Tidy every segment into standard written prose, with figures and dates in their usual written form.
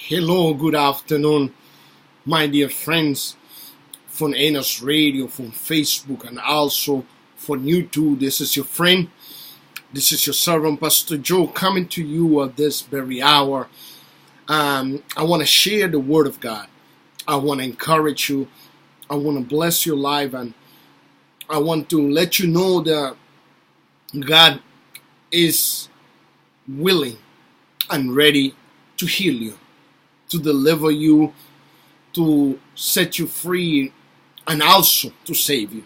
Hello, good afternoon, my dear friends from NS Radio, from Facebook, and also from YouTube. This is your friend, this is your servant, Pastor Joe, coming to you at this very hour. I want to share the Word of God. I want to encourage you. I want to bless your life, and I want to let you know that God is willing and ready to heal you, to deliver you, to set you free, and also to save you.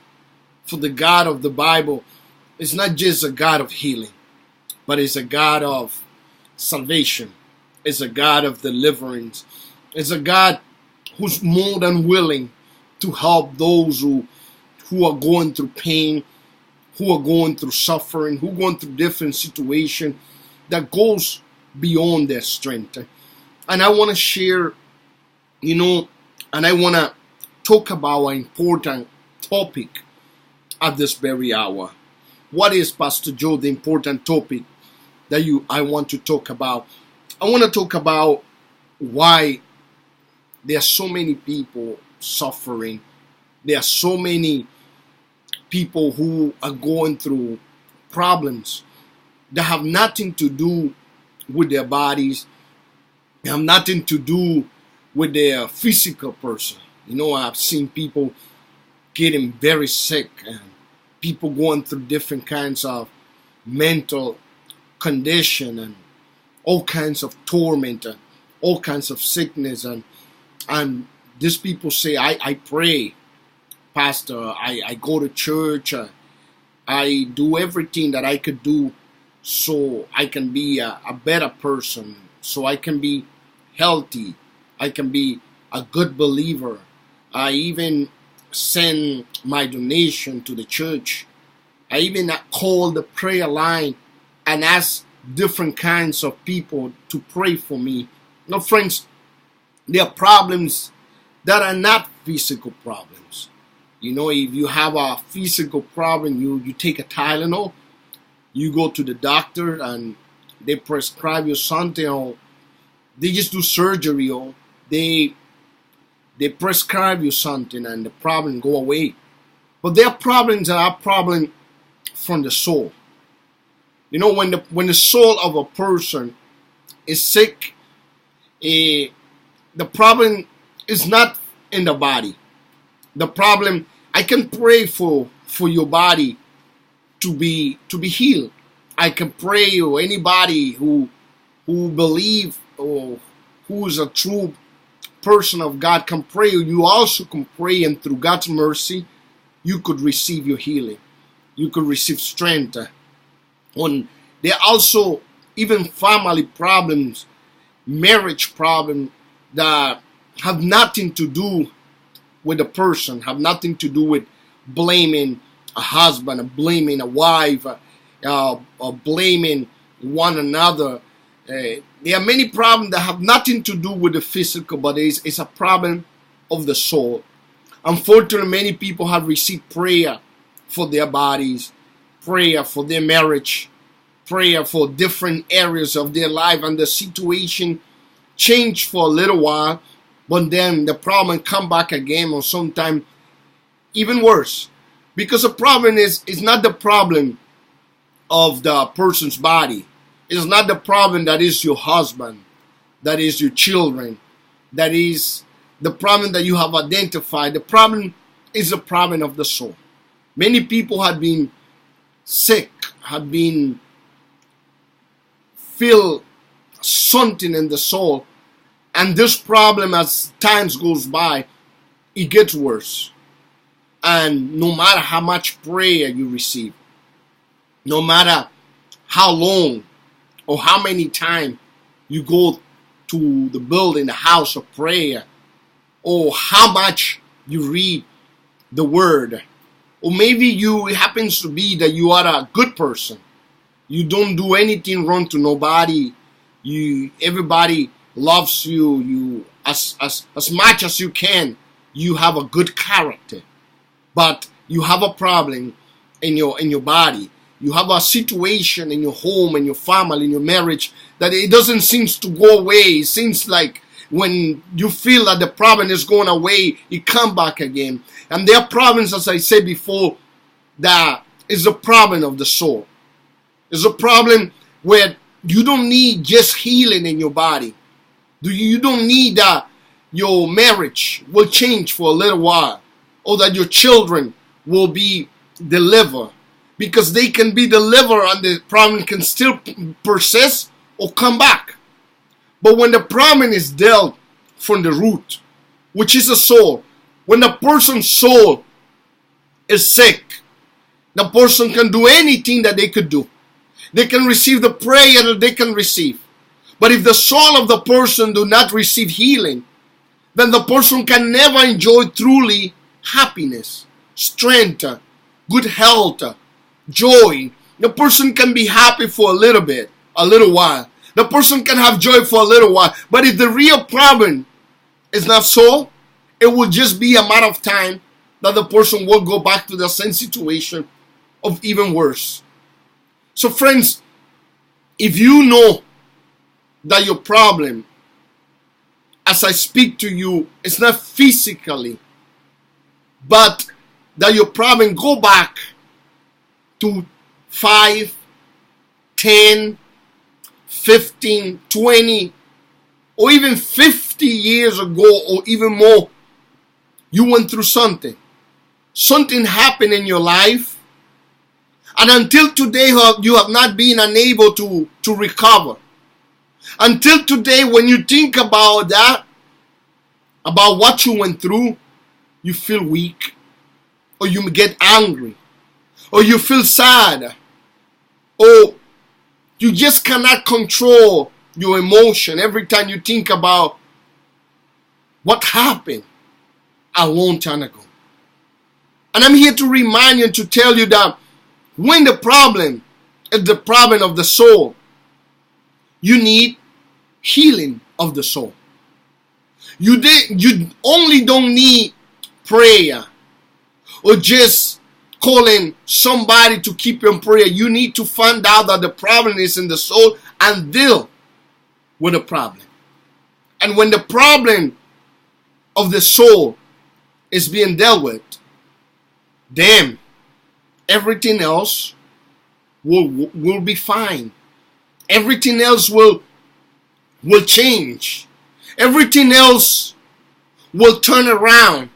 For the God of the Bible is not just a God of healing, but is a God of salvation, is a God of deliverance, is a God who's more than willing to help those who are going through pain, who are going through suffering, who are going through different situations that goes beyond their strength. And I want to share, and I want to talk about an important topic at this very hour. What is, Pastor Joe, the important topic that I want to talk about? I want to talk about why there are so many people suffering. There are so many people who are going through problems that have nothing to do with their bodies. They have nothing to do with their physical person. I've seen people getting very sick and people going through different kinds of mental condition and all kinds of torment and all kinds of sickness. And these people say, I pray, Pastor, I go to church, I do everything that I could do so I can be a better person, so I can be healthy, I can be a good believer. I even send my donation to the church. I even call the prayer line and ask different kinds of people to pray for me. Now, friends, there are problems that are not physical problems. If you have a physical problem, you take a Tylenol, you go to the doctor and they prescribe you something, or they just do surgery, or they prescribe you something and the problem go away. But there are problems that are problems from the soul. When the soul of a person is sick, the problem is not in the body. The problem, I can pray for your body to be healed. I can pray, or anybody who believe or who is a true person of God can pray. You also can pray, and through God's mercy, you could receive your healing. You could receive strength. When there are also even family problems, marriage problems that have nothing to do with a person, have nothing to do with blaming a husband, or blaming a wife, or blaming one another. There are many problems that have nothing to do with the physical, but it's a problem of the soul. Unfortunately, many people have received prayer for their bodies, prayer for their marriage, prayer for different areas of their life, and the situation changed for a little while, but then the problem come back again, or sometimes even worse. Because the problem is not the problem of the person's body. It's not the problem that is your husband, that is your children, that is the problem that you have identified. The problem is the problem of the soul. Many people have been sick, have been feel something in the soul, and this problem, as times goes by, it gets worse. And no matter how much prayer you receive, no matter how long or how many times you go to the building, the house of prayer, or how much you read the word, or maybe it happens to be that you are a good person. You don't do anything wrong to nobody. Everybody loves you as much as you can. You have a good character. But you have a problem in your body. You have a situation in your home, in your family, in your marriage, that it doesn't seem to go away. It seems like when you feel that the problem is going away, it come back again. And there are problems, as I said before, that is a problem of the soul. It's a problem where you don't need just healing in your body. You don't need that your marriage will change for a little while, or that your children will be delivered, because they can be delivered and the problem can still persist or come back. But when the problem is dealt from the root, which is the soul, when the person's soul is sick, the person can do anything that they could do. They can receive the prayer that they can receive. But if the soul of the person do not receive healing, then the person can never enjoy truly happiness, strength, good health, joy. The person can be happy for a little bit, a little while. The person can have joy for a little while. But if the real problem is not so, it will just be a matter of time that the person will go back to the same situation of even worse. So friends, if you know that your problem, as I speak to you, is not physically, but that your problem go back to 5, 10, 15, 20, or even 50 years ago, or even more, you went through something. Something happened in your life, and until today you have not been unable to recover. Until today, when you think about that, about what you went through, you feel weak, or you get angry, or you feel sad, or you just cannot control your emotion every time you think about what happened a long time ago. And I'm here to remind you and to tell you that when the problem is the problem of the soul, you need healing of the soul. You only don't need prayer or just calling somebody to keep you in prayer. You need to find out that the problem is in the soul and deal with the problem. And when the problem of the soul is being dealt with, then everything else will be fine. Everything else will change. Everything else will turn around.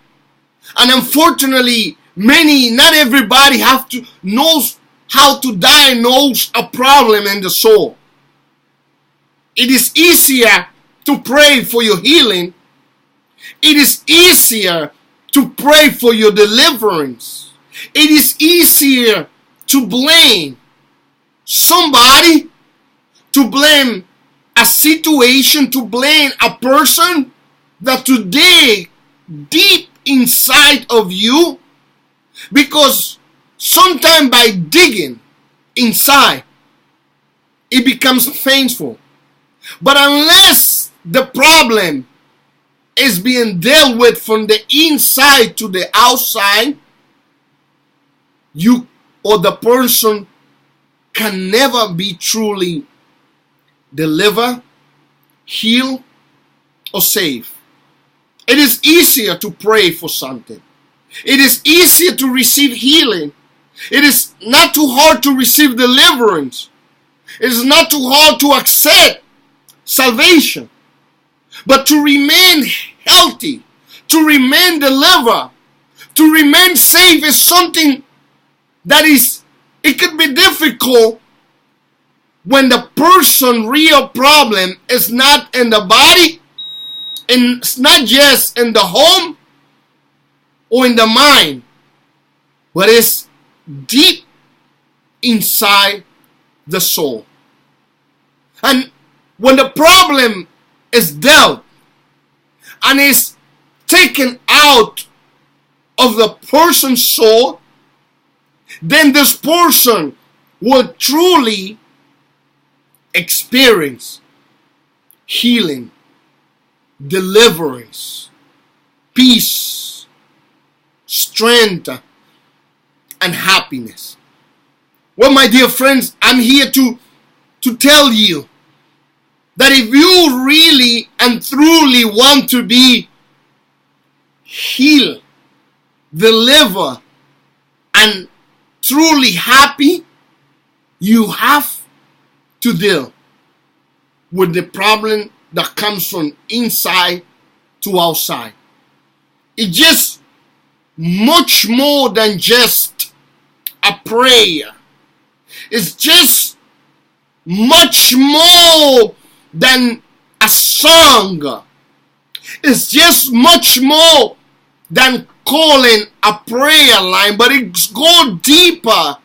And unfortunately, not everybody knows how to diagnose a problem in the soul. It is easier to pray for your healing. It is easier to pray for your deliverance. It is easier to blame somebody, to blame a situation, to blame a person, that today deep inside of you, because sometimes by digging inside, it becomes painful. But unless the problem is being dealt with from the inside to the outside, you or the person can never be truly delivered, healed, or saved. It is easier to pray for something. It is easier to receive healing. It is not too hard to receive deliverance. It is not too hard to accept salvation. But to remain healthy, to remain delivered, to remain safe is something that it could be difficult when the person's real problem is not in the body, and it's not just in the home or in the mind, but it's deep inside the soul. And when the problem is dealt and is taken out of the person's soul, then this person will truly experience healing, deliverance, peace, strength, and happiness. Well, my dear friends, I'm here to tell you that if you really and truly want to be healed, delivered, and truly happy, you have to deal with the problem that comes from inside to outside. It's just much more than just a prayer. It's just much more than a song. It's just much more than calling a prayer line, but it goes deeper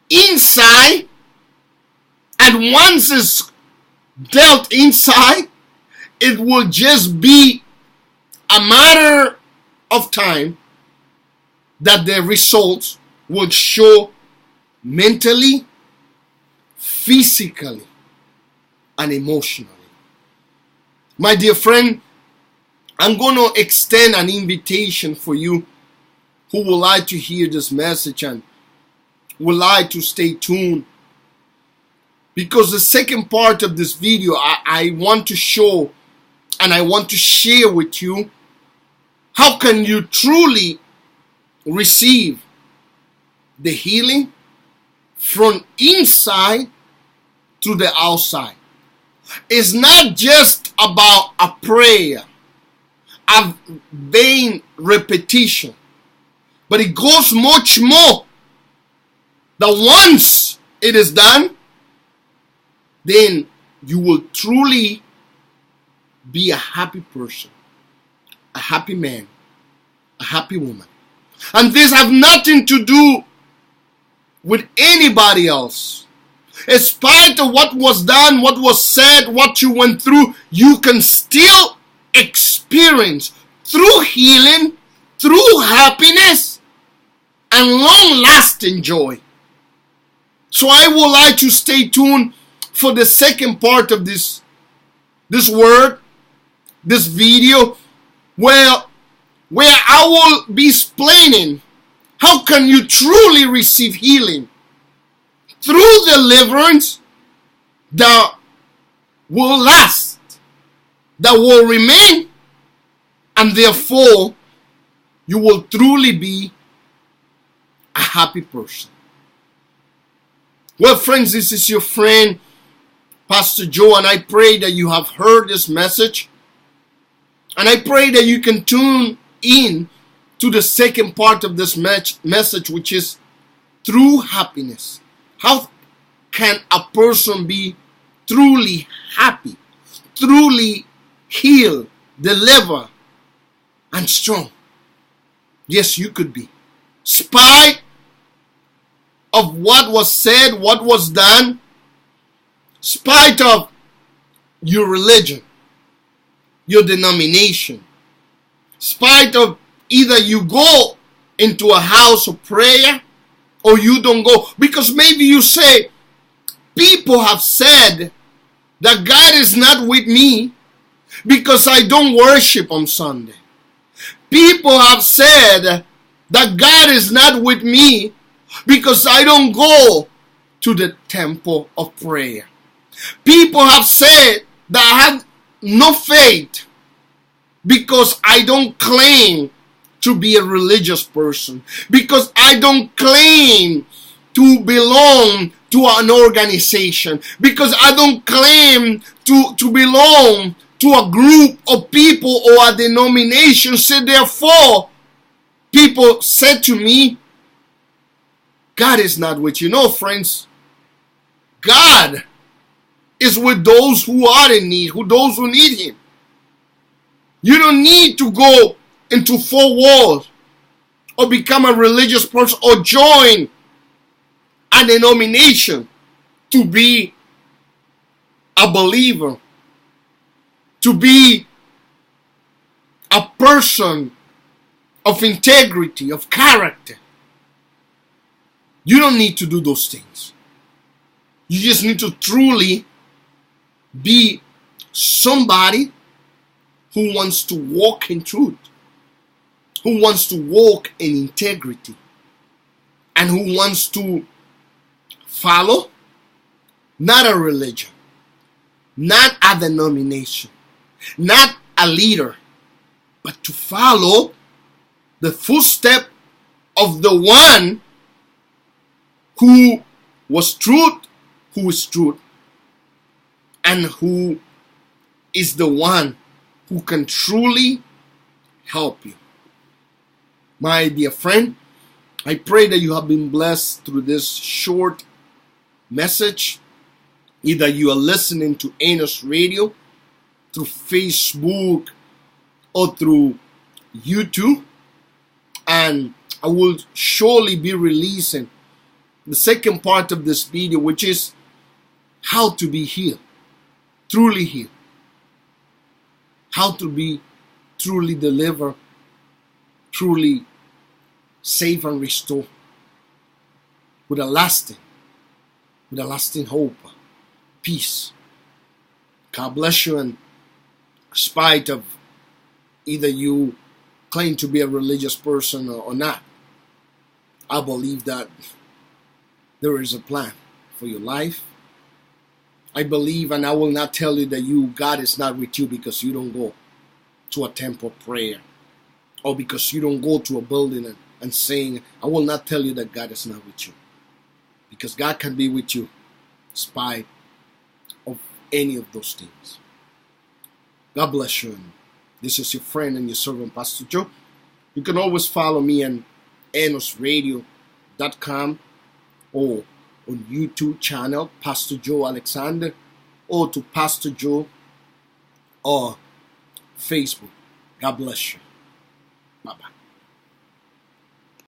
inside, and once it's dealt inside, it will just be a matter of time that the results will show mentally, physically, and emotionally. My dear friend, I'm going to extend an invitation for you who would like to hear this message and would like to stay tuned, because the second part of this video I want to show and I want to share with you how can you truly receive the healing from inside to the outside. It's not just about a prayer, a vain repetition, but it goes much more. That once it is done, then you will truly be a happy person, a happy man, a happy woman. And this has nothing to do with anybody else. In spite of what was done, what was said, what you went through, you can still experience through healing, through happiness, and long-lasting joy. So I would like to stay tuned for the second part of this word, this video, where I will be explaining how can you truly receive healing through deliverance that will last, that will remain, and therefore you will truly be a happy person. Well, friends, this is your friend Pastor Joe, and I pray that you have heard this message, and I pray that you can tune in to the second part of this message, which is true happiness. How can a person be truly happy, truly healed, delivered, and strong? Yes, you could be. Spite of what was said, what was done, spite of your religion, your denomination, spite of either you go into a house of prayer or you don't go. Because maybe you say, people have said that God is not with me because I don't worship on Sunday. People have said that God is not with me because I don't go to the temple of prayer. People have said that I have no faith because I don't claim to be a religious person, because I don't claim to belong to an organization, because I don't claim to belong to a group of people or a denomination. So therefore, people said to me, God is not with you. No, friends. God is with those who are in need, those who need Him. You don't need to go into four walls or become a religious person or join a denomination to be a believer, to be a person of integrity, of character. You don't need to do those things. You just need to truly be somebody who wants to walk in truth, who wants to walk in integrity, and who wants to follow not a religion, not a denomination, not a leader, but to follow the footstep of the one who was truth, who is truth, and who is the one who can truly help you. My dear friend, I pray that you have been blessed through this short message. Either you are listening to Enos Radio through Facebook or through YouTube, and I will surely be releasing the second part of this video, which is how to be healed, truly healed, how to be truly delivered, truly saved and restored with a lasting hope, peace. God bless you. And in spite of either you claim to be a religious person or not, I believe that there is a plan for your life. I believe, and I will not tell you that God is not with you because you don't go to a temple prayer or because you don't go to a building and sing. I will not tell you that God is not with you, because God can be with you in spite of any of those things. God bless you. And this is your friend and your servant, Pastor Joe. You can always follow me on enosradio.com or on YouTube channel, Pastor Joe Alexander, or to Pastor Joe or Facebook. God bless you.